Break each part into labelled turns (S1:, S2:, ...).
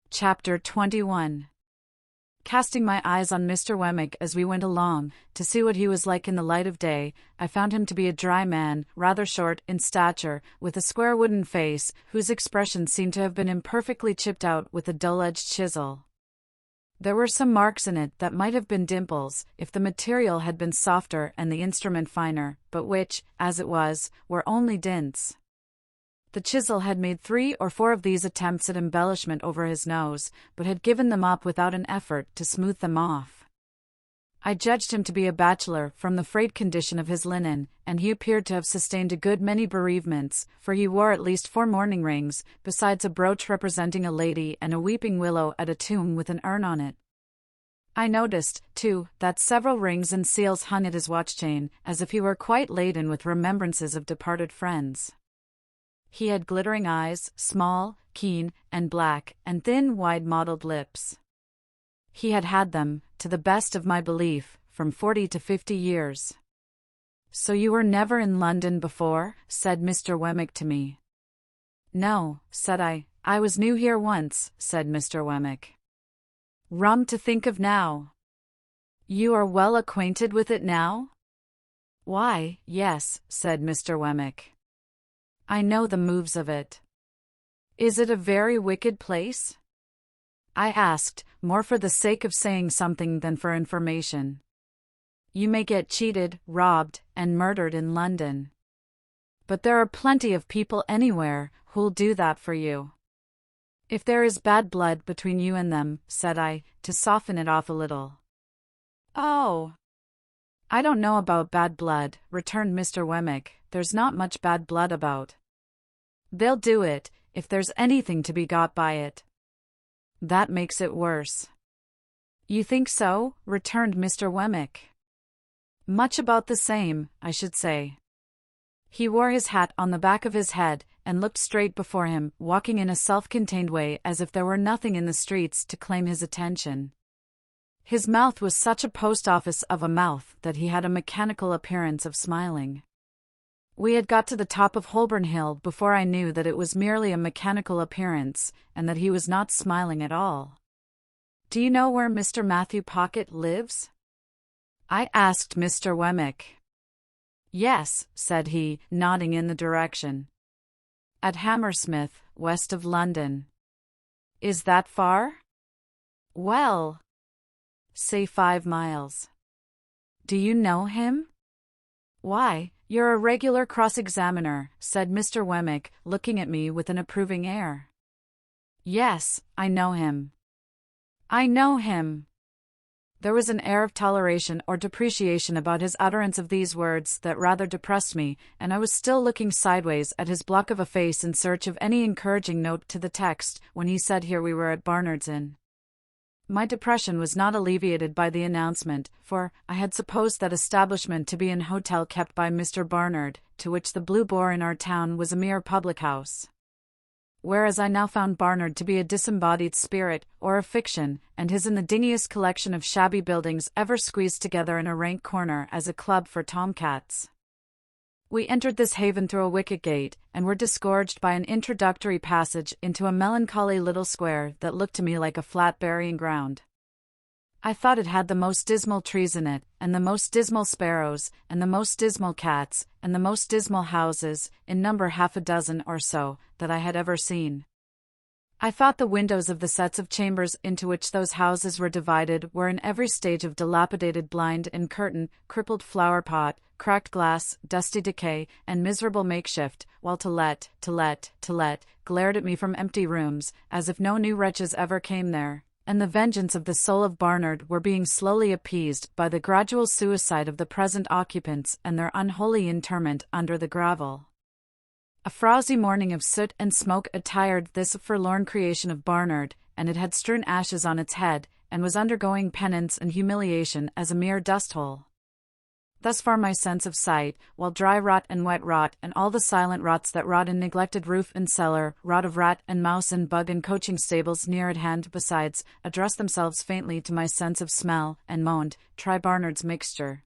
S1: Chapter 21. Casting my eyes on Mr. Wemmick as we went along, to see what he was like in the light of day, I found him to be a dry man, rather short in stature, with a square wooden face, whose expression seemed to have been imperfectly chipped out with a dull-edged chisel. There were some marks in it that might have been dimples, if the material had been softer and the instrument finer, but which, as it was, were only dints. The chisel had made 3 or 4 of these attempts at embellishment over his nose, but had given them up without an effort to smooth them off. I judged him to be a bachelor from the frayed condition of his linen, and he appeared to have sustained a good many bereavements, for he wore at least 4 mourning rings, besides a brooch representing a lady and a weeping willow at a tomb with an urn on it. I noticed, too, that several rings and seals hung at his watch-chain, as if he were quite laden with remembrances of departed friends. He had glittering eyes, small, keen, and black, and thin, wide-mottled lips. He had had them, to the best of my belief, from 40 to 50 years. "So you were never in London before?" said Mr. Wemmick to me. "No," said I. "I was new here once," said Mr. Wemmick. "Rum to think of now." "You are well acquainted with it now?" "Why, yes," said Mr. Wemmick. "I know the moves of it." "Is it a very wicked place?" I asked, more for the sake of saying something than for information. "You may get cheated, robbed, and murdered in London. But there are plenty of people anywhere who'll do that for you." "If there is bad blood between you and them," said I, to soften it off a little. "Oh, I don't know about bad blood," returned Mr. Wemmick. "There's not much bad blood about. They'll do it, if there's anything to be got by it. That makes it worse." "You think so?" returned Mr. Wemmick. "Much about the same, I should say." He wore his hat on the back of his head, and looked straight before him, walking in a self-contained way as if there were nothing in the streets to claim his attention. His mouth was such a post-office of a mouth that he had a mechanical appearance of smiling. We had got to the top of Holborn Hill before I knew that it was merely a mechanical appearance, and that he was not smiling at all. "Do you know where Mr. Matthew Pocket lives?" I asked Mr. Wemmick. "Yes," said he, nodding in the direction. "At Hammersmith, west of London." "Is that far?" "Well, say 5 miles. "Do you know him?" "Why, you're a regular cross-examiner," said Mr. Wemmick, looking at me with an approving air. "Yes, I know him." "I know him." There was an air of toleration or depreciation about his utterance of these words that rather depressed me, and I was still looking sideways at his block of a face in search of any encouraging note to the text, when he said here we were at Barnard's Inn. My depression was not alleviated by the announcement, for I had supposed that establishment to be an hotel kept by Mr. Barnard, to which the Blue Boar in our town was a mere public-house. Whereas I now found Barnard to be a disembodied spirit, or a fiction, and his in the dingiest collection of shabby buildings ever squeezed together in a rank corner as a club for tomcats. We entered this haven through a wicket gate, and were disgorged by an introductory passage into a melancholy little square that looked to me like a flat burying ground. I thought it had the most dismal trees in it, and the most dismal sparrows, and the most dismal cats, and the most dismal houses, in number 6 or so, that I had ever seen. I thought the windows of the sets of chambers into which those houses were divided were in every stage of dilapidated blind and curtain, crippled flower-pot, cracked glass, dusty decay, and miserable makeshift, while to let, glared at me from empty rooms, as if no new wretches ever came there, and the vengeance of the soul of Barnard were being slowly appeased by the gradual suicide of the present occupants and their unholy interment under the gravel. A frowsy morning of soot and smoke attired this forlorn creation of Barnard, and it had strewn ashes on its head, and was undergoing penance and humiliation as a mere dust-hole. Thus far my sense of sight, while dry rot and wet rot and all the silent rots that rot in neglected roof and cellar, rot of rat and mouse and bug and coaching stables near at hand besides, addressed themselves faintly to my sense of smell, and moaned, "Try Barnard's mixture."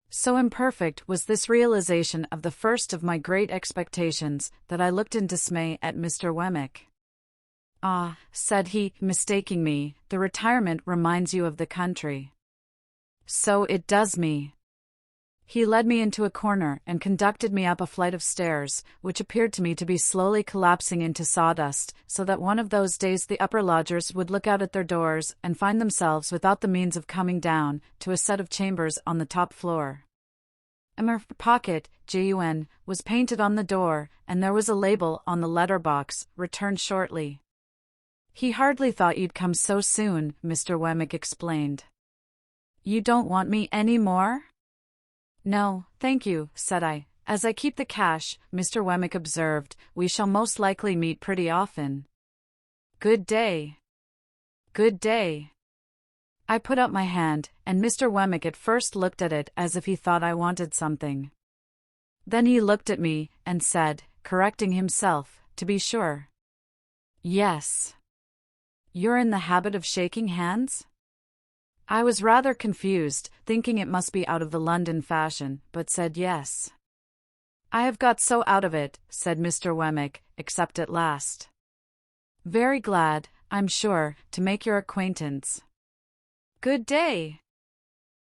S1: So imperfect was this realization of the first of my great expectations, that I looked in dismay at Mr. Wemmick. "Ah," said he, mistaking me, "the retirement reminds you of the country." "So it does me." He led me into a corner and conducted me up a flight of stairs, which appeared to me to be slowly collapsing into sawdust, so that one of those days the upper lodgers would look out at their doors and find themselves without the means of coming down to a set of chambers on the top floor. Mr. Pocket, Gun, was painted on the door, and there was a label on the letter box, "Return shortly." "He hardly thought you'd come so soon," Mr. Wemmick explained. "You don't want me any more?" "No, thank you," said I. "As I keep the cash," Mr. Wemmick observed, "we shall most likely meet pretty often." "Good day." "Good day." I put out my hand, and Mr. Wemmick at first looked at it as if he thought I wanted something. Then he looked at me, and said, correcting himself, "To be sure." "Yes." "You're in the habit of shaking hands?" I was rather confused, thinking it must be out of the London fashion, but said yes. "I have got so out of it," said Mr. Wemmick, "except at last." "Very glad, I'm sure, to make your acquaintance." "Good day."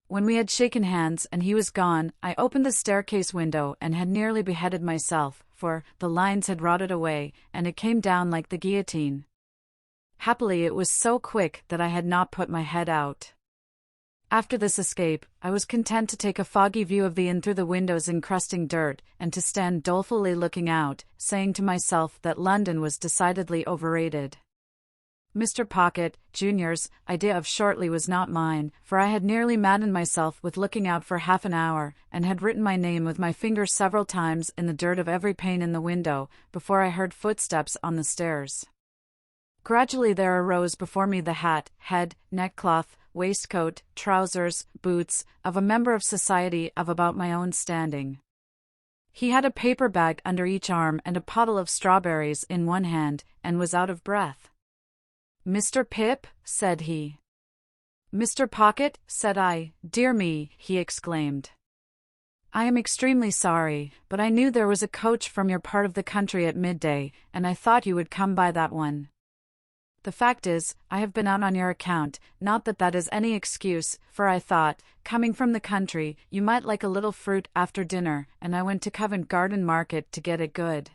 S1: When we had shaken hands and he was gone, I opened the staircase window and had nearly beheaded myself, for the lines had rotted away, and it came down like the guillotine. Happily it was so quick that I had not put my head out. After this escape, I was content to take a foggy view of the inn through the windows encrusting dirt, and to stand dolefully looking out, saying to myself that London was decidedly overrated. Mr. Pocket, Jr.'s idea of shortly was not mine, for I had nearly maddened myself with looking out for half an hour, and had written my name with my finger several times in the dirt of every pane in the window, before I heard footsteps on the stairs. Gradually there arose before me the hat, head, neckcloth, waistcoat, trousers, boots, of a member of society of about my own standing. He had a paper bag under each arm and a pottle of strawberries in one hand, and was out of breath. "Mr. Pip?" said he. "Mr. Pocket?" said I. "Dear me," he exclaimed. "I am extremely sorry, but I knew there was a coach from your part of the country at midday, and I thought you would come by that one. The fact is, I have been out on your account, not that that is any excuse, for I thought, coming from the country, you might like a little fruit after dinner, and I went to Covent Garden Market to get it good.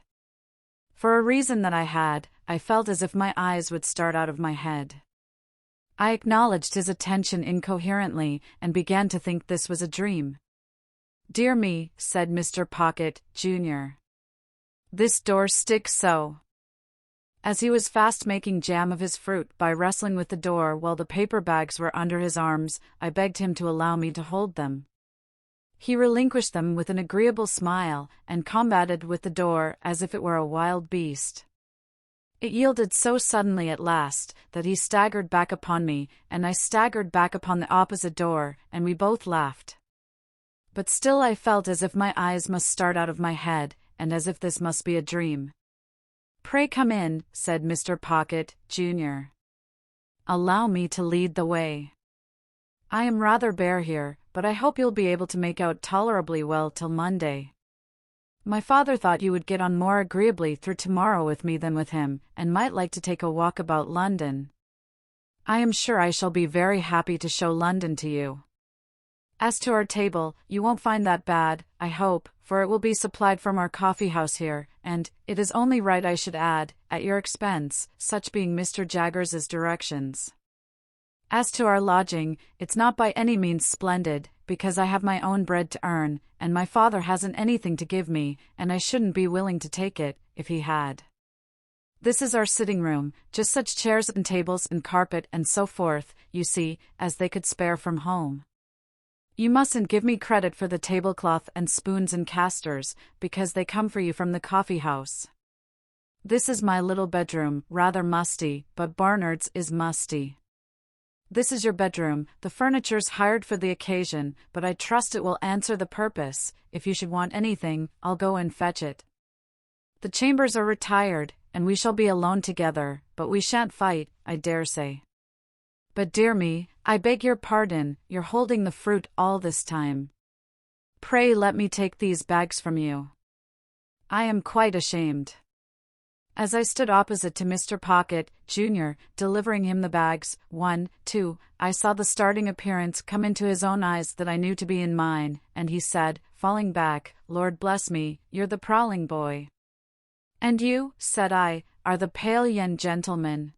S1: For a reason that I had, I felt as if my eyes would start out of my head." I acknowledged his attention incoherently, and began to think this was a dream. "Dear me," said Mr. Pocket, Jr. "This door sticks so." As he was fast making jam of his fruit by wrestling with the door while the paper bags were under his arms, I begged him to allow me to hold them. He relinquished them with an agreeable smile, and combated with the door as if it were a wild beast. It yielded so suddenly at last, that he staggered back upon me, and I staggered back upon the opposite door, and we both laughed. But still I felt as if my eyes must start out of my head, and as if this must be a dream. "Pray come in," said Mr. Pocket, Jr. "Allow me to lead the way. I am rather bare here, but I hope you'll be able to make out tolerably well till Monday. My father thought you would get on more agreeably through tomorrow with me than with him, and might like to take a walk about London. I am sure I shall be very happy to show London to you. As to our table, you won't find that bad, I hope, for it will be supplied from our coffee-house here, and, it is only right I should add, at your expense, such being Mr. Jaggers's directions. As to our lodging, it's not by any means splendid, because I have my own bread to earn, and my father hasn't anything to give me, and I shouldn't be willing to take it, if he had. This is our sitting room, just such chairs and tables and carpet and so forth, you see, as they could spare from home. You mustn't give me credit for the tablecloth and spoons and casters, because they come for you from the coffee-house. This is my little bedroom, rather musty, but Barnard's is musty. This is your bedroom, the furniture's hired for the occasion, but I trust it will answer the purpose. If you should want anything, I'll go and fetch it. The chambers are retired, and we shall be alone together, but we shan't fight, I dare say. But dear me, I beg your pardon, you're holding the fruit all this time. Pray let me take these bags from you. I am quite ashamed." As I stood opposite to Mr. Pocket, Jr., delivering him the bags, 1, 2, I saw the starting appearance come into his own eyes that I knew to be in mine, and he said, falling back, "Lord bless me, you're the prowling boy." "And you," said I, "are the pale young gentleman."